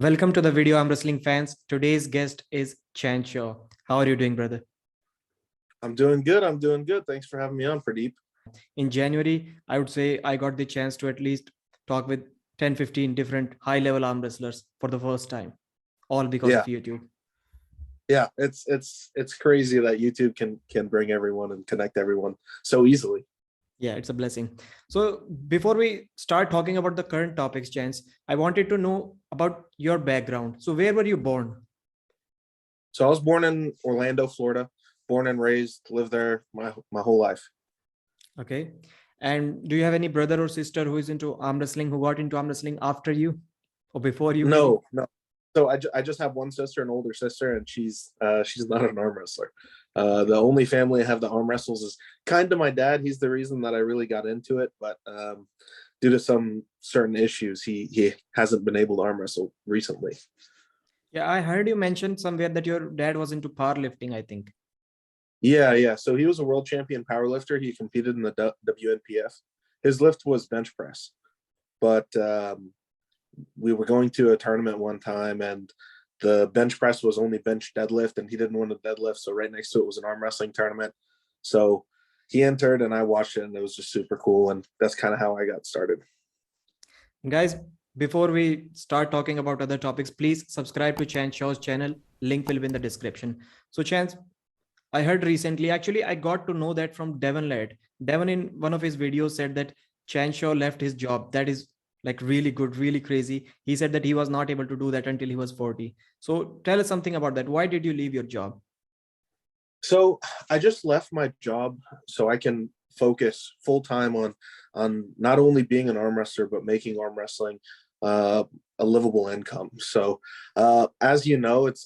Welcome to the video, Arm Wrestling fans. Today's guest is Chan Shaw. How are you doing, brother? I'm doing good. I'm doing good. Thanks for having me on, Pradeep. In January, I would say I got the chance to at least talk with 10, 15 different high-level arm wrestlers for the first time, all because Yeah, of YouTube. yeah. It's crazy that YouTube can bring everyone and connect everyone so easily. Yeah, it's a blessing. So before we start talking about the current topics, Chance, I wanted to know about your background. So where were you born? So I was born in Orlando, Florida. Born and raised, lived there my whole life. Okay. And do you have any brother or sister who is into arm wrestling, who got into arm wrestling after you or before you maybe? No. So I just have one sister, an older sister, and she's not an arm wrestler. The only family I have that arm wrestles is kind of my dad. He's the reason that I really got into it, but due to some certain issues, he hasn't been able to arm wrestle recently. Yeah, I heard you mention somewhere that your dad was into powerlifting, I think. Yeah. So he was a world champion powerlifter. He competed in the WNPF. His lift was bench press, but we were going to a tournament one time, and the bench press was only bench deadlift, and he didn't want a deadlift. So right next to it was an arm wrestling tournament. So he entered, and I watched it, and it was just super cool. And that's kind of how I got started. Guys, before we start talking about other topics, please subscribe to Chan Shaw's channel. Link will be in the description. So Chance, I heard recently, actually, I got to know that from Devon Ladd. Devon in one of his videos said that Chan Shaw left his job. That is like really good, really crazy. He said that he was not able to do that until he was 40. So tell us something about that. Why did you leave your job? So I just left my job so I can focus full time on not only being an arm wrestler but making arm wrestling a livable income. So as you know, it's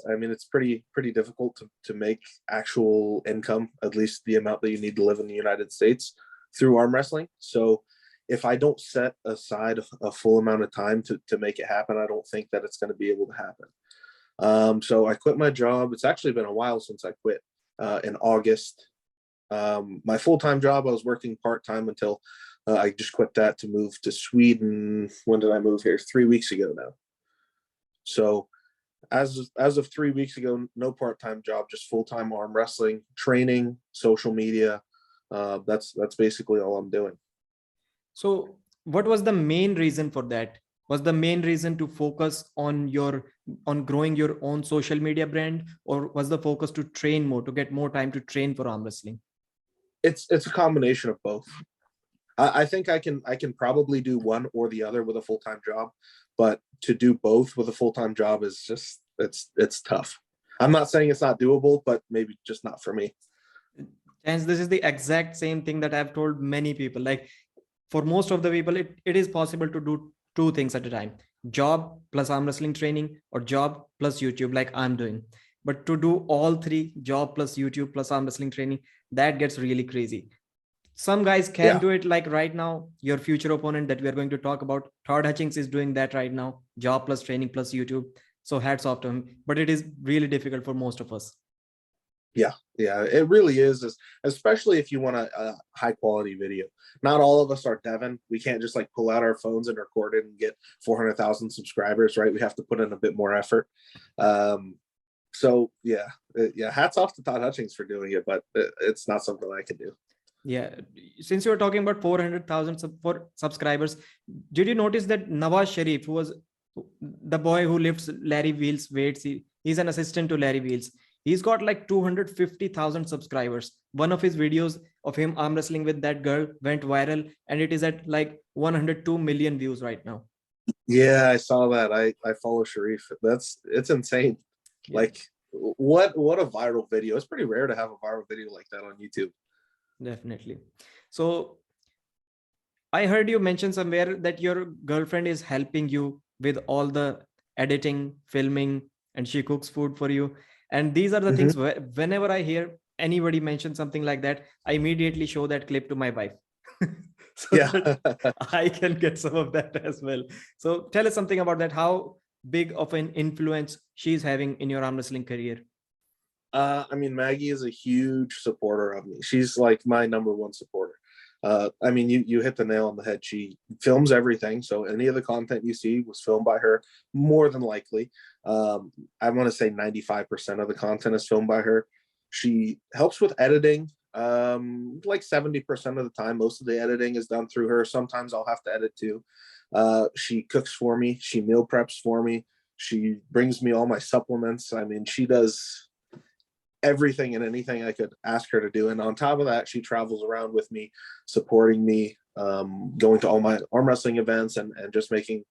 pretty difficult to make actual income, at least the amount that you need to live in the United States through arm wrestling. So if I don't set aside a full amount of time to make it happen, I don't think that it's going to be able to happen. So I quit my job. It's actually been a while since I quit. In August. My full-time job, I was working part-time until I just quit that to move to Sweden. When did I move here? 3 weeks ago now. So as of 3 weeks ago, no part-time job, just full-time arm wrestling, training, social media. That's basically all I'm doing. So what was the main reason for that? Was the main reason to focus on growing your own social media brand, or was the focus to train more, to get more time to train for arm wrestling? It's a combination of both. I think I can probably do one or the other with a full-time job, but to do both with a full-time job is just it's tough. I'm not saying it's not doable, but maybe just not for me. And this is the exact same thing that I've told many people. Like for most of the people, it is possible to do two things at a time: job plus arm wrestling training, or job plus YouTube, like I'm doing. But to do all three, job plus YouTube plus arm wrestling training, that gets really crazy. Some guys can do it, like right now, your future opponent that we are going to talk about, Todd Hutchings, is doing that right now, job plus training plus YouTube. So hats off to him. But it is really difficult for most of us. Yeah, it really is, especially if you want a high quality video. Not all of us are Devon. We can't just like pull out our phones and record it and get 400,000 subscribers, right? We have to put in a bit more effort. So yeah, hats off to Todd Hutchings for doing it, but it's not something I can do. Yeah, since you were talking about 400,000 subscribers, did you notice that Nawaz Sharif, who was the boy who lifts Larry Wheels weights, he's an assistant to Larry Wheels, he's got like 250,000 subscribers. One of his videos of him arm wrestling with that girl went viral, and it is at like 102 million views right now. Yeah, I saw that. I follow Sharif. It's insane. Yeah. Like what a viral video. It's pretty rare to have a viral video like that on YouTube. Definitely. So I heard you mention somewhere that your girlfriend is helping you with all the editing, filming, and she cooks food for you. And these are the things where, whenever I hear anybody mention something like that, I immediately show that clip to my wife. So that I can get some of that as well. So tell us something about that. How big of an influence she's having in your arm wrestling career? Maggie is a huge supporter of me. She's like my number one supporter. I mean, you hit the nail on the head. She films everything, so any of the content you see was filmed by her, more than likely. I want to say 95% of the content is filmed by her. She helps with editing, like 70% of the time. Most of the editing is done through her. Sometimes I'll have to edit too. She cooks for me. She meal preps for me. She brings me all my supplements. I mean, she does everything and anything I could ask her to do. And on top of that, she travels around with me, supporting me, going to all my arm wrestling events, and just making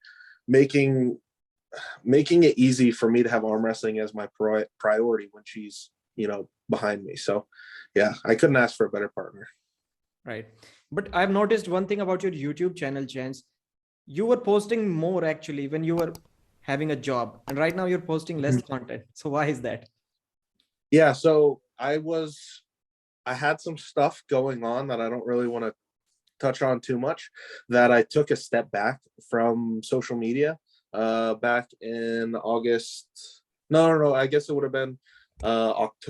it easy for me to have arm wrestling as my priority when she's, behind me. So yeah, I couldn't ask for a better partner. Right. But I've noticed one thing about your YouTube channel, Chance. You were posting more actually when you were having a job, and right now you're posting less content. So why is that? Yeah, so I had some stuff going on that I don't really want to touch on too much, that I took a step back from social media back in August. No, I guess it would have been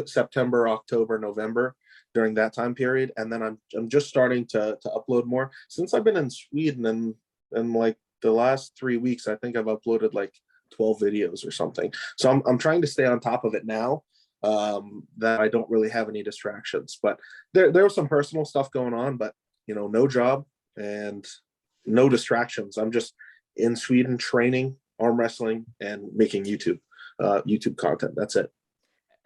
September, October, November, during that time period. And then I'm just starting to upload more since I've been in Sweden, and like the last 3 weeks, I think I've uploaded like 12 videos or something. So I'm trying to stay on top of it now, that I don't really have any distractions. But there was some personal stuff going on, but no job and no distractions. I'm just in Sweden training, arm wrestling, and making YouTube content. That's it.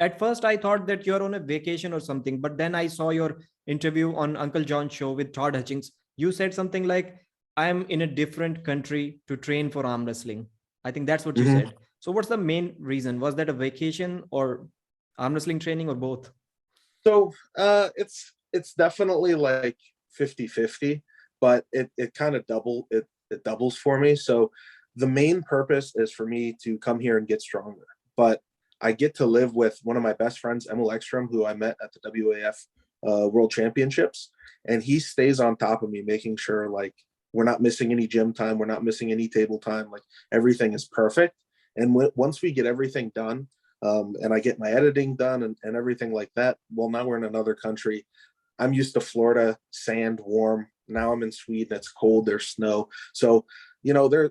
At first, I thought that you're on a vacation or something, but then I saw your interview on Uncle John's show with Todd Hutchings. You said something like, I'm in a different country to train for arm wrestling. I think that's what you said. So what's the main reason? Was that a vacation or arm wrestling training, or both? So it's definitely like 50-50, but it kind of it doubles for me. So the main purpose is for me to come here and get stronger. But I get to live with one of my best friends, Emil Ekstrom, who I met at the WAF World Championships, and he stays on top of me, making sure like we're not missing any gym time, we're not missing any table time, like everything is perfect. And once we get everything done, and I get my editing done and everything like that, well, now we're in another country. I'm used to Florida, sand, warm. Now I'm in Sweden, it's cold, there's snow. So, there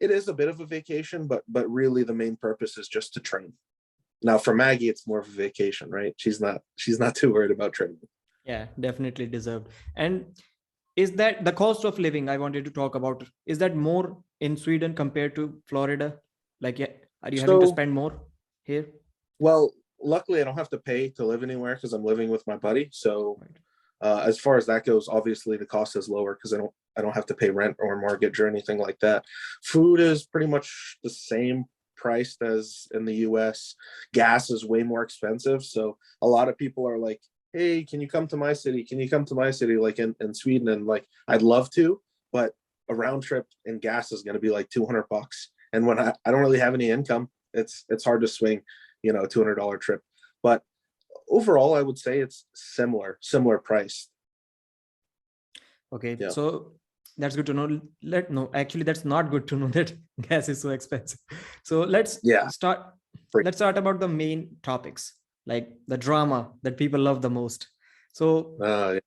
it is a bit of a vacation, but really the main purpose is just to train. Now for Maggie, it's more of a vacation, right? She's not too worried about training. Yeah, definitely deserved. And is that the cost of living I wanted to talk about? Is that more in Sweden compared to Florida? Like, yeah, are you having to So, spend more here? well, luckily I don't have to pay to live anywhere because I'm living with my buddy. So as far as that goes, obviously the cost is lower because I don't have to pay rent or mortgage or anything like that. Food is pretty much the same priced as in the US. Gas is way more expensive. So a lot of people are like, hey, can you come to my city? Can you come to my city? Like in Sweden, and like I'd love to, but a round trip in gas is going to be like $200. And when I don't really have any income, it's hard to swing, a $200 trip. But overall, I would say it's similar price. Okay, Yeah. so that's good to know. No, actually, that's not good to know that gas is so expensive. So let's start. Let's start about the main topics, like the drama that people love the most. So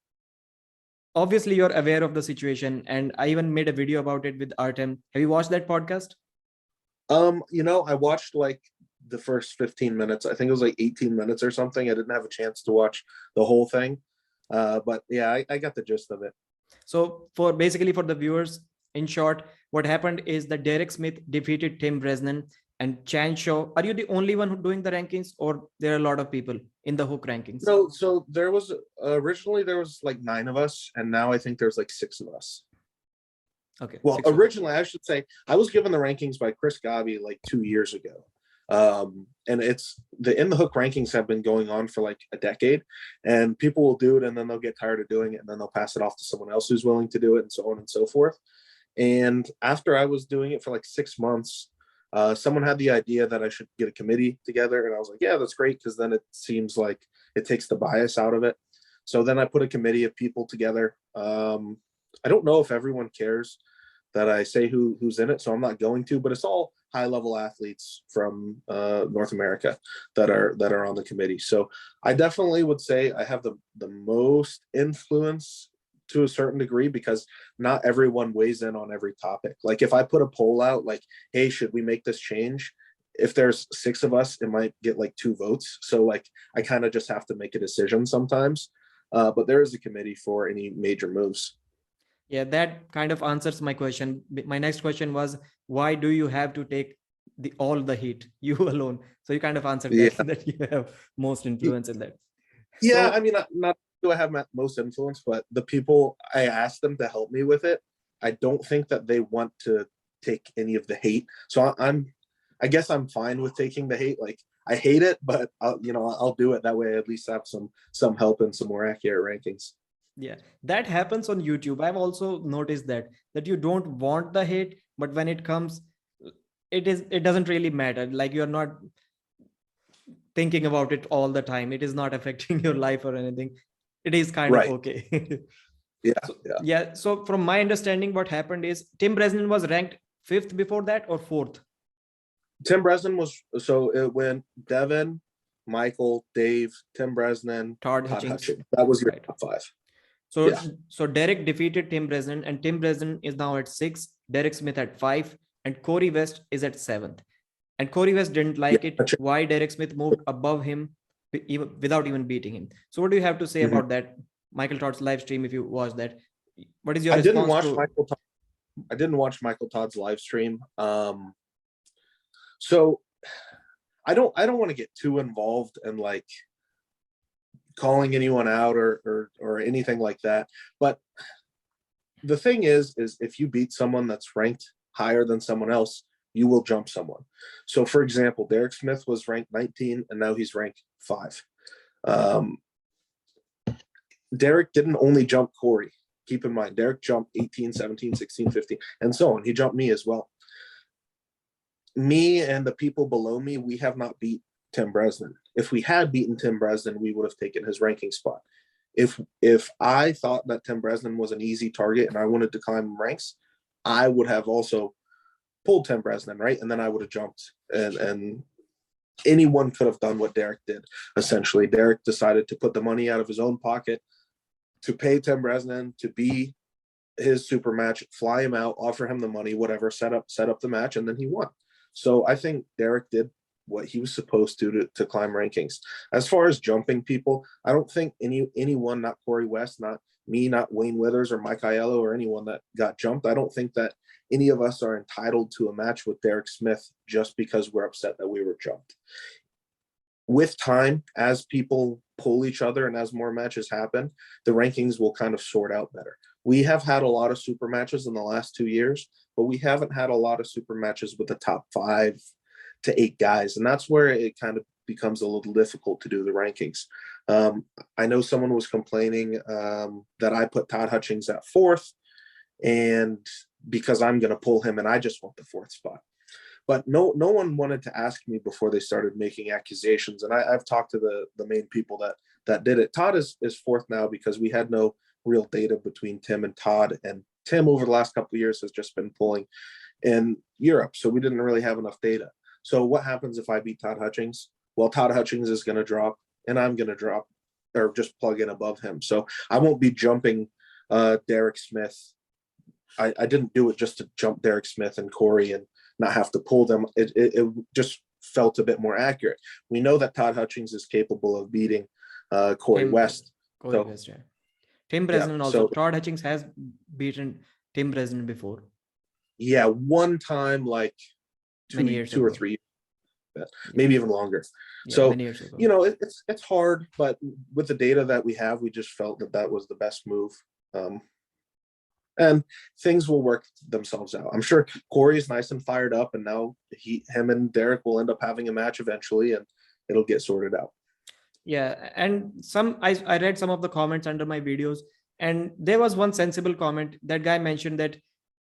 obviously, you're aware of the situation, and I even made a video about it with Artem. Have you watched that podcast? I watched like the first 15 minutes. I think it was like 18 minutes or something. I didn't have a chance to watch the whole thing. But yeah, I got the gist of it. So for the viewers, in short, what happened is that Derek Smith defeated Tim Bresnan and Chan Shaw. Are you the only one who doing the rankings, or there are a lot of people in the Hook rankings? No, so there was originally there was like 9 of us, and now I think there's like 6 of us. Okay. Well, originally I should say I was given the rankings by Chris Gabi like 2 years ago. And it's the In the Hook rankings have been going on for like a decade, and people will do it and then they'll get tired of doing it and then they'll pass it off to someone else who's willing to do it, and so on and so forth. And after I was doing it for like 6 months, someone had the idea that I should get a committee together, and I was like, yeah, that's great, because then it seems like it takes the bias out of it. So then I put a committee of people together. I don't know if everyone cares that I say who's in it, so I'm not going to, but it's all high level athletes from North America that are on the committee. So I definitely would say I have the most influence to a certain degree, because not everyone weighs in on every topic. Like if I put a poll out, like, hey, should we make this change? If there's 6 of us, it might get like 2 votes. So like I kind of just have to make a decision sometimes. But there is a committee for any major moves. Yeah, that kind of answers my question. My next question was, why do you have to take all the heat, you alone? So you kind of answered Yeah. that you have most influence in that. Yeah, So I mean, not do I have most influence, but the people I asked them to help me with it, I don't think that they want to take any of the hate. So I guess I'm fine with taking the hate. Like I hate it, but I'll do it. That way, I at least have some help and some more accurate rankings. yeah, that happens on YouTube. I've also noticed that you don't want the hate, but when it comes, it doesn't really matter. Like you're not thinking about it all the time. It is not affecting your life or anything. It is kind of Right. okay. Yeah. So Yeah. yeah, so from my understanding, what happened is Tim Bresnan was ranked 5th before that or 4th. Tim Bresnan was, so it went Devin, Michael, Dave, Tim Bresnan, Todd Todd Hutchings. Hutchings. That was your Right. top 5. So Yeah. so Derek defeated Tim Bresnan, and Tim Bresnan is now at 6, Derek Smith at 5, and Corey West is at 7th. And Corey West didn't like it why Derek Smith moved above him without even beating him. So what do you have to say about that? Michael Todd's live stream, if you watch that, what is your response to? I didn't watch Michael Todd's live stream. So I don't want to get too involved in like calling anyone out or anything like that. But the thing is if you beat someone that's ranked higher than someone else, you will jump someone. So for example, Derek Smith was ranked 19 and now he's ranked 5. Derek didn't only jump Corey. Keep in mind, Derek jumped 18, 17, 16, 15, and so on. He jumped me as well. Me and the people below me, we have not beat Tim Bresnan. If we had beaten Tim Bresnan, we would have taken his ranking spot. If I thought that Tim Bresnan was an easy target and I wanted to climb ranks, I would have also pulled Tim Bresnan, right? And then I would have jumped. And anyone could have done what Derek did, essentially. Derek decided to put the money out of his own pocket to pay Tim Bresnan to be his super match, fly him out, offer him the money, whatever, set up the match, and then he won. So I think Derek did what he was supposed to climb rankings. As far as jumping people, I don't think anyone, not Corey West, not me, not Wayne Withers or Mike Aiello or anyone that got jumped, I don't think that any of us are entitled to a match with Derek Smith just because we're upset that we were jumped. With time, as people pull each other and as more matches happen, the rankings will kind of sort out better. We have had a lot of super matches in the last 2 years, but we haven't had a lot of super matches with the top 5 to 8 guys. And that's where it kind of becomes a little difficult to do the rankings. I know someone was complaining that I put Todd Hutchings at 4th, and because I'm going to pull him and I just want the 4th spot. But no one wanted to ask me before they started making accusations. And I've talked to the main people that did it. Todd is 4th now because we had no real data between Tim and Todd. And Tim over the last couple of years has just been pulling in Europe. So we didn't really have enough data. So what happens if I beat Todd Hutchings? Well, Todd Hutchings is going to drop and I'm going to drop or just plug in above him. So I won't be jumping Derek Smith. I didn't do it just to jump Derek Smith and Corey and not have to pull them. It just felt a bit more accurate. We know that Todd Hutchings is capable of beating Corey West. West, yeah. Tim Bresnan also. Todd Hutchings has beaten Tim Bresnan before. Yeah, one time, like 2 or 3 years, maybe even longer. Yeah, so it's hard, but with the data that we have, we just felt that was the best move. And things will work themselves out. I'm sure Corey's nice and fired up, and now him and Derek will end up having a match eventually, and it'll get sorted out. Yeah, and I read some of the comments under my videos, and there was one sensible comment. That guy mentioned that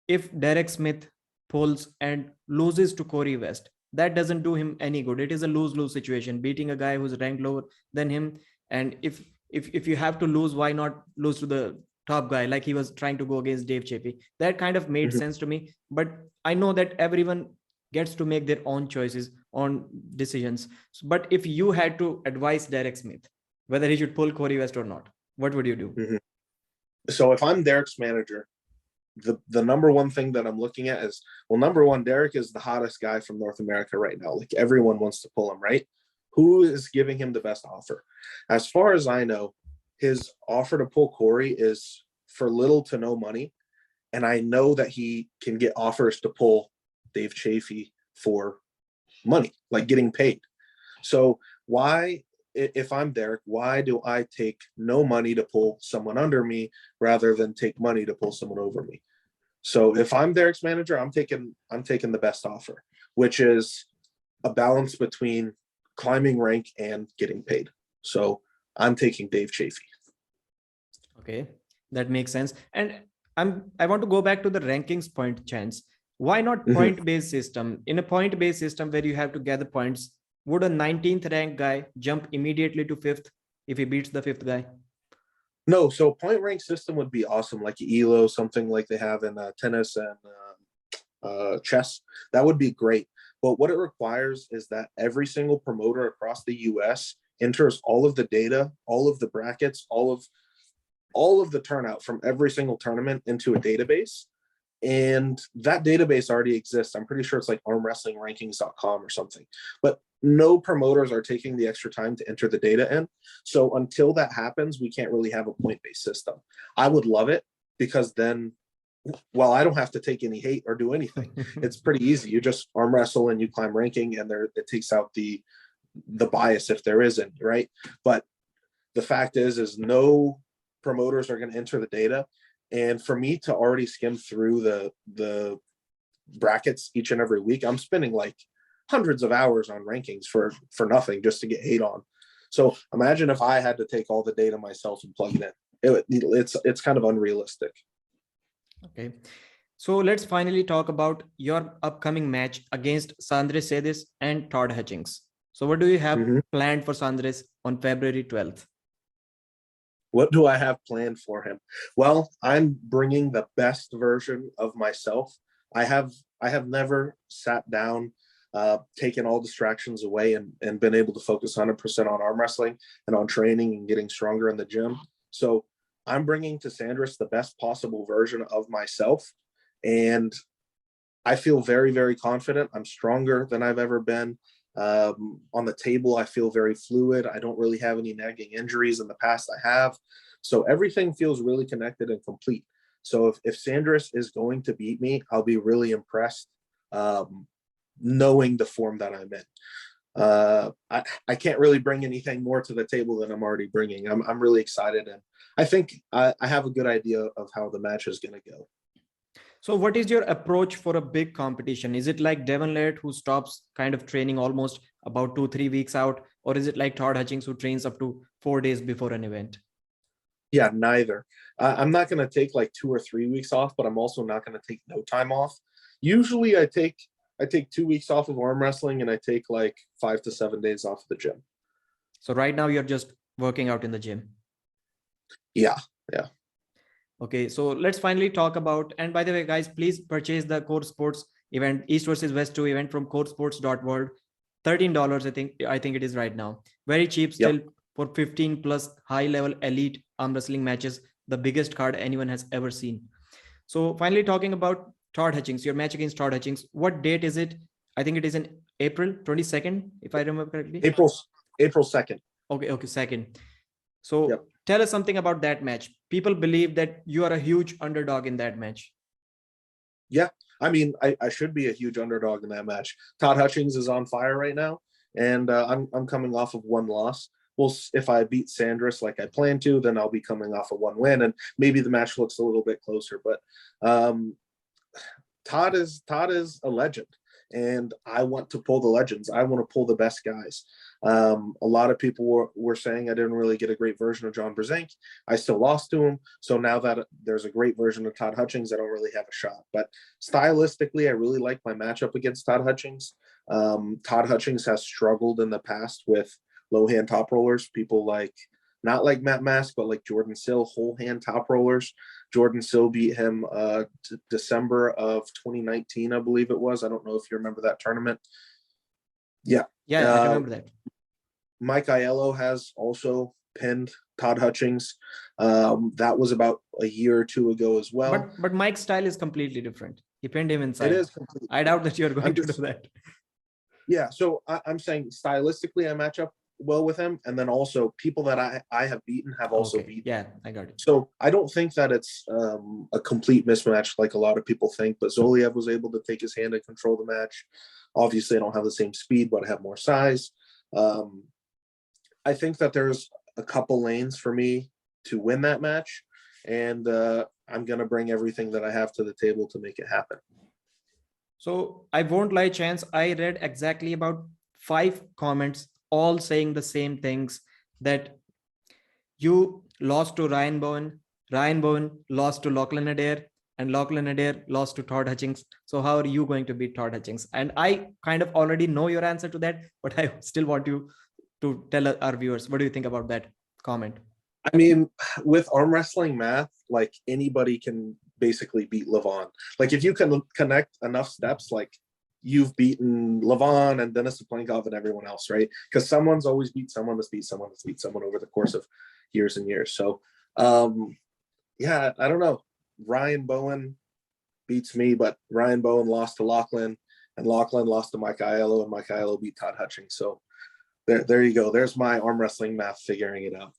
if Derek Smith pulls and loses to Corey West, that doesn't do him any good. It is a lose-lose situation, beating a guy who's ranked lower than him. And if you have to lose, why not lose to the top guy, like he was trying to go against Dave Chappie? That kind of made sense to me. But I know that everyone gets to make their own choices on decisions. But if you had to advise Derek Smith whether he should pull Corey West or not, what would you do? So if I'm Derek's manager, the number one thing that I'm looking at is, well, number one, Derek is the hottest guy from North America right now. Like everyone wants to pull him, right? Who is giving him the best offer? As far as I know, his offer to pull Corey is for little to no money. And I know that he can get offers to pull Dave Chafee for money, like getting paid. So why, if I'm Derek, why do I take no money to pull someone under me rather than take money to pull someone over me? So if I'm Derek's manager, I'm taking the best offer, which is a balance between climbing rank and getting paid. So I'm taking Dave Chafee. Okay, that makes sense. And I want to go back to the rankings point, Chance. Why not point-based system? In a point-based system where you have to gather points, would a 19th ranked guy jump immediately to 5th if he beats the 5th guy? No, so point rank system would be awesome, like ELO, something like they have in tennis and chess. That would be great. But what it requires is that every single promoter across the US enters all of the data, all of the brackets, all of the turnout from every single tournament into a database. And that database already exists. I'm pretty sure it's like armwrestlingrankings.com or something. But no promoters are taking the extra time to enter the data in. So until that happens, we can't really have a point-based system. I would love it because then, well, I don't have to take any hate or do anything. It's pretty easy. You just arm wrestle and you climb ranking, and it takes out the bias if there is any, right? But the fact is no promoters are going to enter the data. And for me to already skim through the brackets each and every week, I'm spending like hundreds of hours on rankings for nothing, just to get hate on. So imagine if I had to take all the data myself and plug it in. It's kind of unrealistic. Okay. So let's finally talk about your upcoming match against Sandris Sedis and Todd Hutchings. So what do you have planned for Sandris on February 12th? What do I have planned for him? Well, I'm bringing the best version of myself. I have never sat down, taken all distractions away and been able to focus 100% on arm wrestling and on training and getting stronger in the gym. So I'm bringing to Sandris the best possible version of myself. And I feel very, very confident. I'm stronger than I've ever been. On the table, I feel very fluid. I don't really have any nagging injuries. In the past I have. So everything feels really connected and complete. So if Sandris is going to beat me, I'll be really impressed, knowing the form that I'm in. I can't really bring anything more to the table than I'm already bringing. I'm really excited, and I think I have a good idea of how the match is going to go. So what is your approach for a big competition? Is it like Devon Laird, who stops kind of training almost about 2-3 weeks out? Or is it like Todd Hutchings, who trains up to 4 days before an event? Yeah, neither. I'm not going to take like 2 or 3 weeks off, but I'm also not going to take no time off. Usually I take 2 weeks off of arm wrestling, and I take like 5 to 7 days off of the gym. So right now you're just working out in the gym. Yeah. Okay, so let's finally talk about, and by the way, guys, please purchase the Core Sports event, East versus West 2 event from coresports.world. $13, I think it is right now. Very cheap still for 15 plus high level elite arm wrestling matches, the biggest card anyone has ever seen. So finally talking about Todd Hutchings, your match against Todd Hutchings. What date is it? I think it is in April 22nd, if I remember correctly. April 2nd. Okay, 2nd. So tell us something about that match. People believe that you are a huge underdog in that match. Yeah, I mean, I should be a huge underdog in that match. Todd Hutchings is on fire right now, and I'm coming off of one loss. Well, if I beat Sandris like I plan to, then I'll be coming off of one win, and maybe the match looks a little bit closer. But Todd is a legend, and I want to pull the legends. I want to pull the best guys. A lot of people were saying I didn't really get a great version of John Brzenk. I still lost to him. So now that there's a great version of Todd Hutchings, I don't really have a shot. But stylistically, I really like my matchup against Todd Hutchings. Todd Hutchings has struggled in the past with low hand top rollers. People like, not like Matt Mask, but like Jordan Sill, whole hand top rollers. Jordan Sill beat him December of 2019, I believe it was. I don't know if you remember that tournament. Yeah, I remember that. Mike Aiello has also pinned Todd Hutchings. That was about a year or two ago as well. But Mike's style is completely different. He pinned him inside. It is completely. I doubt that you're going to do that. Yeah, so I'm saying stylistically I match up well with him, and then also people that I have beaten have also beaten. Yeah, I got it. So I don't think that it's a complete mismatch like a lot of people think, but Zoliev was able to take his hand and control the match. Obviously, I don't have the same speed, but I have more size. I think that there's a couple lanes for me to win that match, and I'm going to bring everything that I have to the table to make it happen. So I won't lie, Chance, I read exactly about 5 comments, all saying the same things, that you lost to Ryan Bowen lost to Lachlan Adair, and Lachlan Adair lost to Todd Hutchings. So how are you going to beat Todd Hutchings? And I kind of already know your answer to that, but I still want you to tell our viewers, what do you think about that comment? I mean, with arm wrestling math, like anybody can basically beat Levon. Like if you can connect enough steps, like you've beaten Levon and Denis Plankov and everyone else, right? Because someone's always beat someone that's beat someone that's beat someone over the course of years and years. So yeah, I don't know. Ryan Bowen beats me, but Ryan Bowen lost to Lachlan, and Lachlan lost to Mike Aiello, and Mike Aiello beat Todd Hutchings. So there you go. There's my arm wrestling math figuring it out.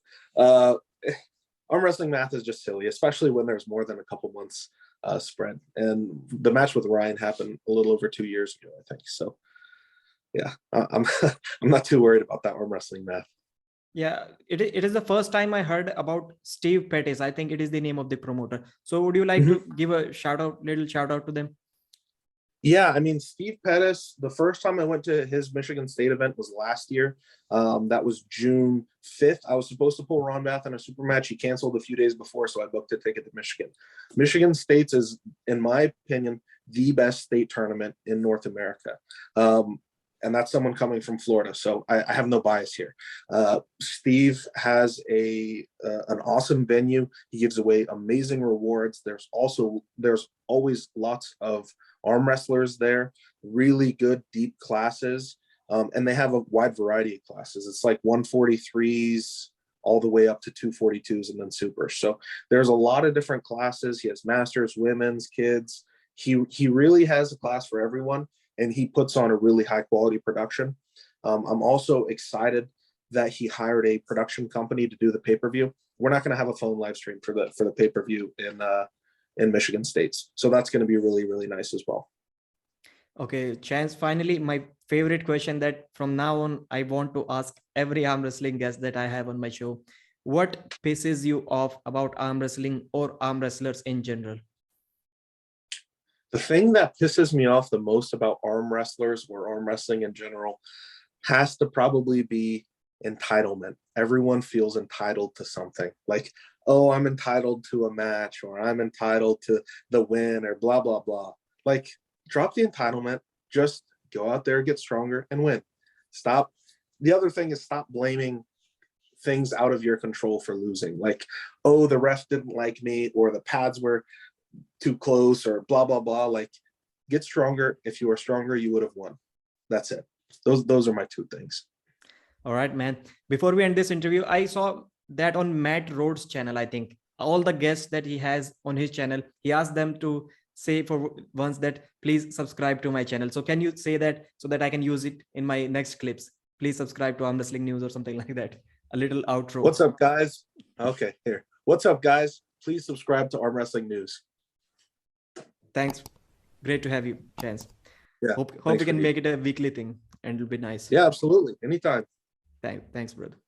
Arm wrestling math is just silly, especially when there's more than a couple months spread. And the match with Ryan happened a little over 2 years ago, I think. So yeah, I'm I'm not too worried about that arm wrestling math. Yeah, it is the first time I heard about Steve Pettis. I think it is the name of the promoter. So would you like to give a little shout out to them? Yeah, I mean, Steve Pettis, the first time I went to his Michigan State event was last year. That was June 5th. I was supposed to pull Ron Bath in a super match. He canceled a few days before, so I booked a ticket to Michigan. Michigan State's is, in my opinion, the best state tournament in North America. And that's someone coming from Florida, so I have no bias here. Steve has an awesome venue. He gives away amazing rewards. There's always lots of arm wrestlers there, really good deep classes, and they have a wide variety of classes. It's like 143s all the way up to 242s and then super. So there's a lot of different classes. He has masters, women's, kids. He really has a class for everyone, and he puts on a really high quality production. I'm also excited that he hired a production company to do the pay-per-view. We're not going to have a phone live stream for the pay-per-view in Michigan States. So that's going to be really, really nice as well. Okay, Chance, finally, my favorite question that from now on, I want to ask every arm wrestling guest that I have on my show. What pisses you off about arm wrestling or arm wrestlers in general? The thing that pisses me off the most about arm wrestlers or arm wrestling in general has to probably be entitlement. Everyone feels entitled to something. Like, oh, I'm entitled to a match, or I'm entitled to the win, or blah, blah, blah. Like, drop the entitlement. Just go out there, get stronger, and win. Stop. The other thing is stop blaming things out of your control for losing. Like, oh, the ref didn't like me, or the pads were too close, or blah, blah, blah. Like, get stronger. If you are stronger, you would have won. That's it. Those are my 2 things. All right, man. Before we end this interview, I saw that on Matt Rhodes' channel, I think all the guests that he has on his channel, he asked them to say for once that please subscribe to my channel. So can you say that so that I can use it in my next clips? Please subscribe to Arm Wrestling News or something like that. A little outro. What's up, guys? Okay, here. What's up, guys? Please subscribe to Arm Wrestling News. Thanks. Great to have you, Chance. Yeah. Hope we can make it a weekly thing, and it'll be nice. Yeah, absolutely. Anytime. Thanks, brother.